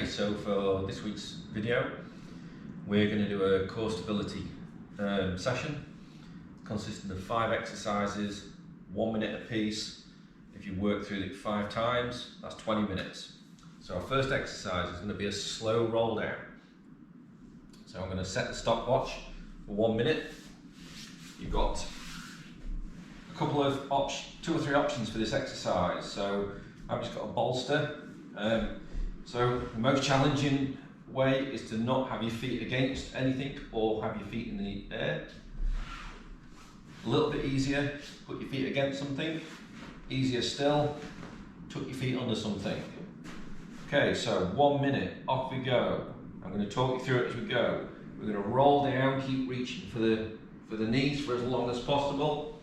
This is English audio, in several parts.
Okay, so for this week's video, we're going to do a core stability session consisting of 5 exercises, 1 minute a piece. If you work through it 5 times, that's 20 minutes. So our first exercise is going to be a slow roll down. So I'm going to set the stopwatch for 1 minute. You've got a couple of 2 or 3 options for this exercise. So I've just got a bolster. So the most challenging way is to not have your feet against anything or have your feet in the air. A little bit easier, put your feet against something. Easier still, tuck your feet under something. Okay, so 1 minute, off we go. I'm going to talk you through it as we go. We're going to roll down, keep reaching for the knees for as long as possible.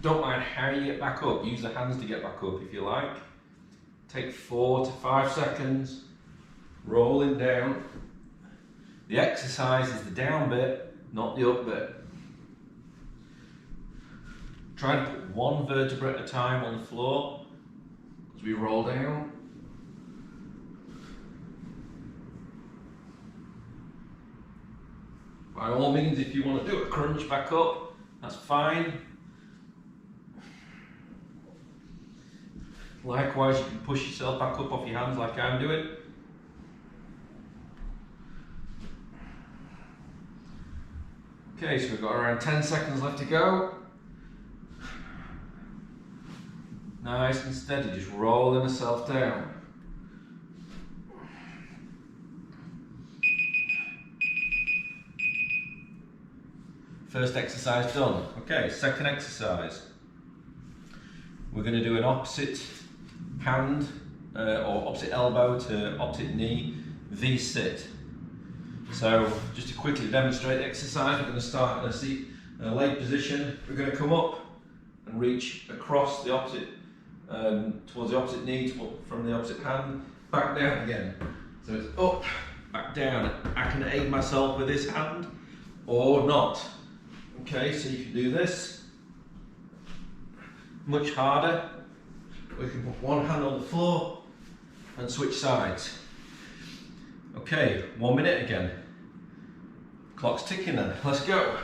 Don't mind how you get back up, use the hands to get back up if you like. Take 4 to 5 seconds, rolling down. The exercise is the down bit, not the up bit. Try and put 1 vertebra at a time on the floor as we roll down. By all means, if you want to do a crunch back up, that's fine. Likewise, you can push yourself back up off your hands like I'm doing. Okay, so we've got around 10 seconds left to go. Nice and steady, just rolling yourself down. First exercise done. Okay, second exercise. We're going to do an opposite hand or opposite elbow to opposite knee V-sit. So just to quickly demonstrate the exercise, we're going to start in a seat, in a leg position. We're going to come up and reach across the opposite, towards the opposite knee, from the opposite hand, back down again. So it's up, back down. I can aid myself with this hand or not. Okay, so you can do this. Much harder. We can put 1 hand on the floor and switch sides. Okay, 1 minute again. Clock's ticking then, let's go.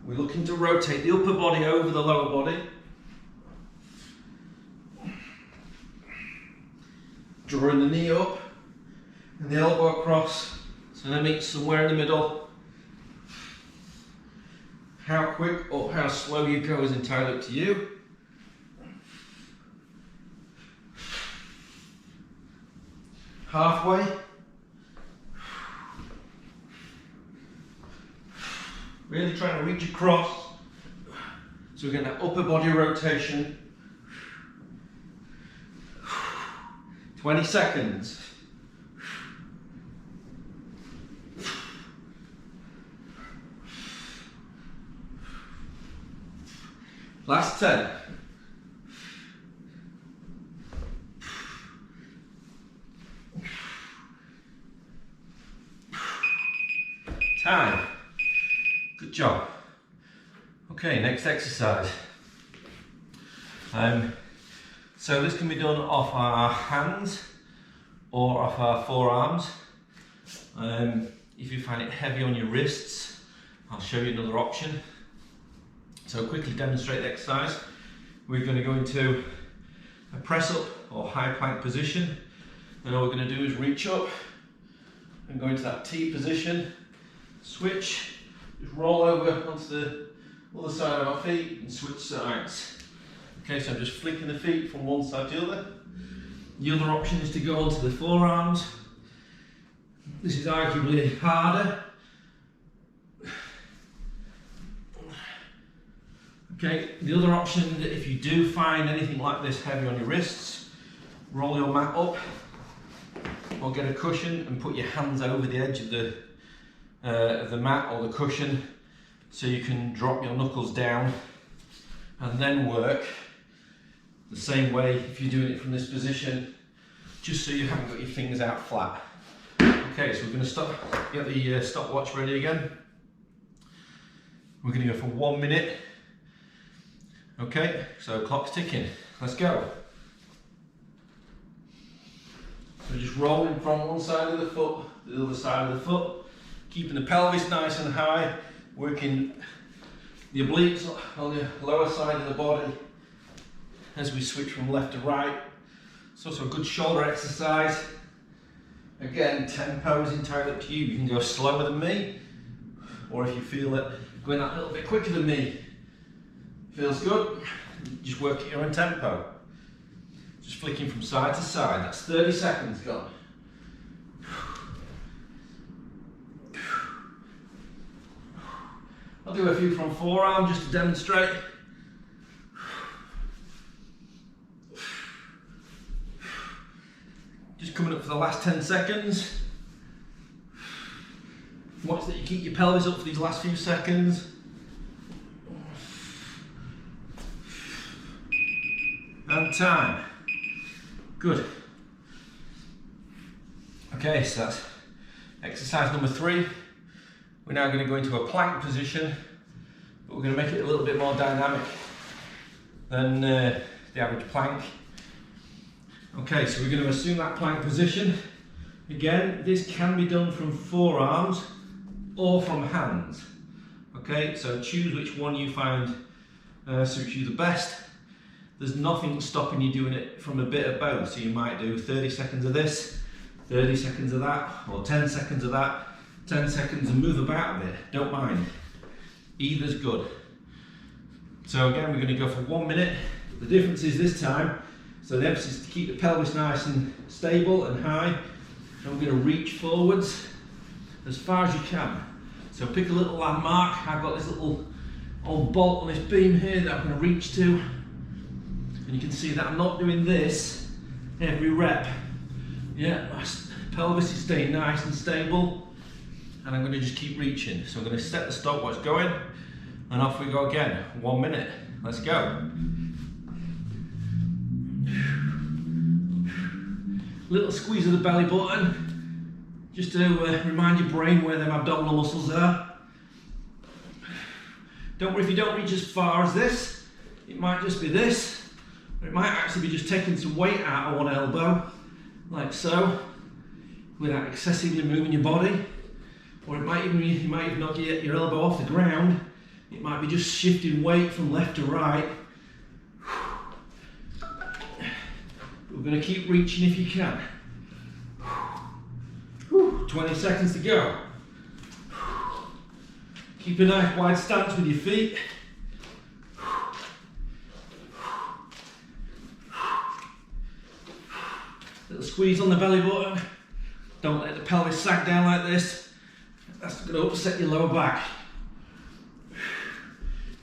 We're looking to rotate the upper body over the lower body. Drawing the knee up and the elbow across, so they meet somewhere in the middle. How quick or how slow you go is entirely up to you. Halfway. Really trying to reach across. So we're getting that upper body rotation. 20 seconds. Last 10. Time. Good job. Okay, next exercise. So this can be done off our hands or off our forearms. If you find it heavy on your wrists, I'll show you another option. So quickly demonstrate the exercise. We're going to go into a press up or high plank position. And all we're going to do is reach up and go into that T position. Switch, just roll over onto the other side of our feet and switch sides. Okay, so I'm just flicking the feet from one side to the other. The other option is to go onto the forearms. This is arguably harder. Okay, the other option, if you do find anything like this heavy on your wrists, roll your mat up or get a cushion and put your hands over the edge of the mat or the cushion so you can drop your knuckles down and then work the same way if you're doing it from this position, just so you haven't got your fingers out flat. Okay, so we're going to get the stopwatch ready again. We're going to go for 1 minute. Okay, so clock's ticking. Let's go. So just rolling from one side of the foot to the other side of the foot, keeping the pelvis nice and high, working the obliques on the lower side of the body as we switch from left to right. It's also a good shoulder exercise. Again, tempo is entirely up to you. You can go slower than me, or if you feel it going that little bit quicker than me feels good, just work at your own tempo. Just flicking from side to side. That's 30 seconds gone. I'll do a few from forearm just to demonstrate. Just coming up for the last 10 seconds. Watch that you keep your pelvis up for these last few seconds. And time. Good. Okay, so that's exercise number 3. We're now going to go into a plank position, but we're going to make it a little bit more dynamic than the average plank. Okay, so we're going to assume that plank position. Again, this can be done from forearms or from hands. Okay, so choose which one you find suits you the best. There's nothing stopping you doing it from a bit of both. So you might do 30 seconds of this, 30 seconds of that, or 10 seconds of that, 10 seconds and move about a bit. Don't mind. Either's good. So again, we're going to go for 1 minute. The difference is this time, so the emphasis is to keep the pelvis nice and stable and high. And we're going to reach forwards as far as you can. So pick a little landmark. I've got this little old bolt on this beam here that I'm going to reach to. And you can see that I'm not doing this every rep. Yeah, my pelvis is staying nice and stable. And I'm going to just keep reaching. So I'm going to set the stopwatch going. And off we go again. 1 minute. Let's go. Little squeeze of the belly button, just to remind your brain where them abdominal muscles are. Don't worry if you don't reach as far as this. It might just be this, or it might actually be just taking some weight out of one elbow, like so, without excessively moving your body. Or it might even be, you might even not get your elbow off the ground. It might be just shifting weight from left to right. We're going to keep reaching if you can. 20 seconds to go. Keep a nice wide stance with your feet. Little squeeze on the belly button. Don't let the pelvis sag down like this. That's going to upset your lower back.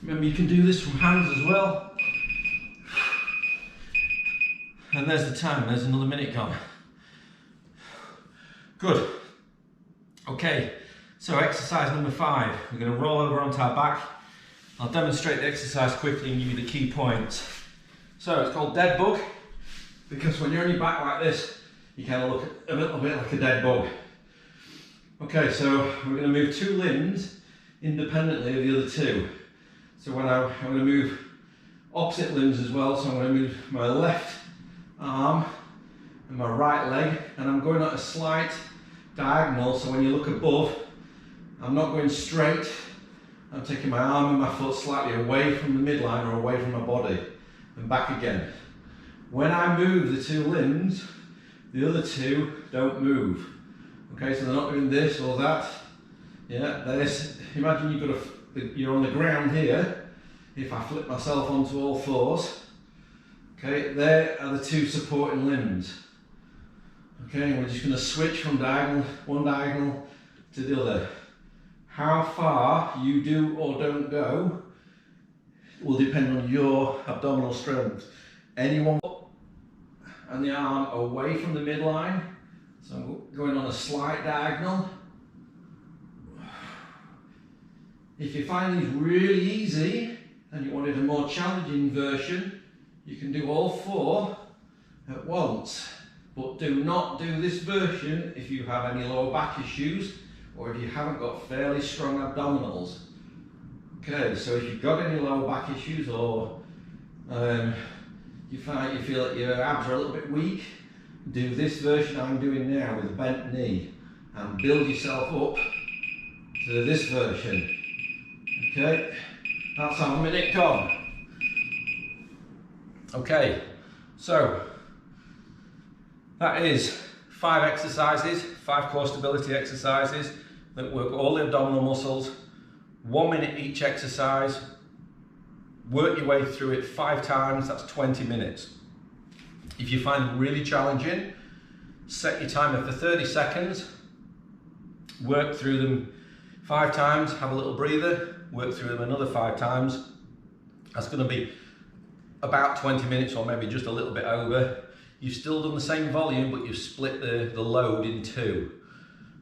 Remember, you can do this from hands as well. And there's the time, there's another minute gone. Good. Okay, so exercise number 5. We're going to roll over onto our back. I'll demonstrate the exercise quickly and give you the key points. So it's called dead bug, because when you're on your back like this, you kind of look a little bit like a dead bug. Okay, so we're going to move 2 limbs independently of the other 2. So when I'm going to move opposite limbs as well, so I'm going to move my left arm and my right leg, and I'm going at a slight diagonal, so when you look above, I'm not going straight, I'm taking my arm and my foot slightly away from the midline or away from my body and back again. When I move the 2 limbs, the other 2 don't move. Okay, so they're not doing this or that. Yeah, there's, imagine you're on the ground here. If I flip myself onto all fours, okay, there are the 2 supporting limbs. Okay, we're just going to switch from one diagonal to the other. How far you do or don't go will depend on your abdominal strength. Any one foot and the arm away from the midline, so I'm going on a slight diagonal. If you find these really easy and you wanted a more challenging version, you can do all 4 at once, but do not do this version if you have any lower back issues or if you haven't got fairly strong abdominals. Okay, so if you've got any lower back issues or you feel that your abs are a little bit weak do this version I'm doing now with a bent knee and build yourself up to this version. Okay, that's our minute gone. Okay, so that is 5 exercises, 5 core stability exercises that work all the abdominal muscles, 1 minute each exercise. Work your way through it 5 times, that's 20 minutes. If you find them really challenging, set your timer for 30 seconds, work through them 5 times, have a little breather, work through them another 5 times. That's going to be about 20 minutes or maybe just a little bit over. You've still done the same volume, but you've split the load in 2.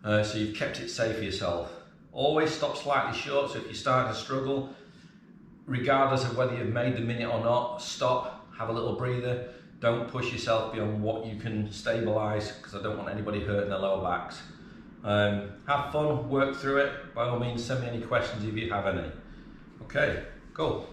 So you've kept it safe for yourself. Always stop slightly short, so if you're starting to struggle, regardless of whether you've made the minute or not, stop, have a little breather. Don't push yourself beyond what you can stabilise, because I don't want anybody hurting their lower backs. Have fun, work through it. By all means, send me any questions if you have any. Okay, cool.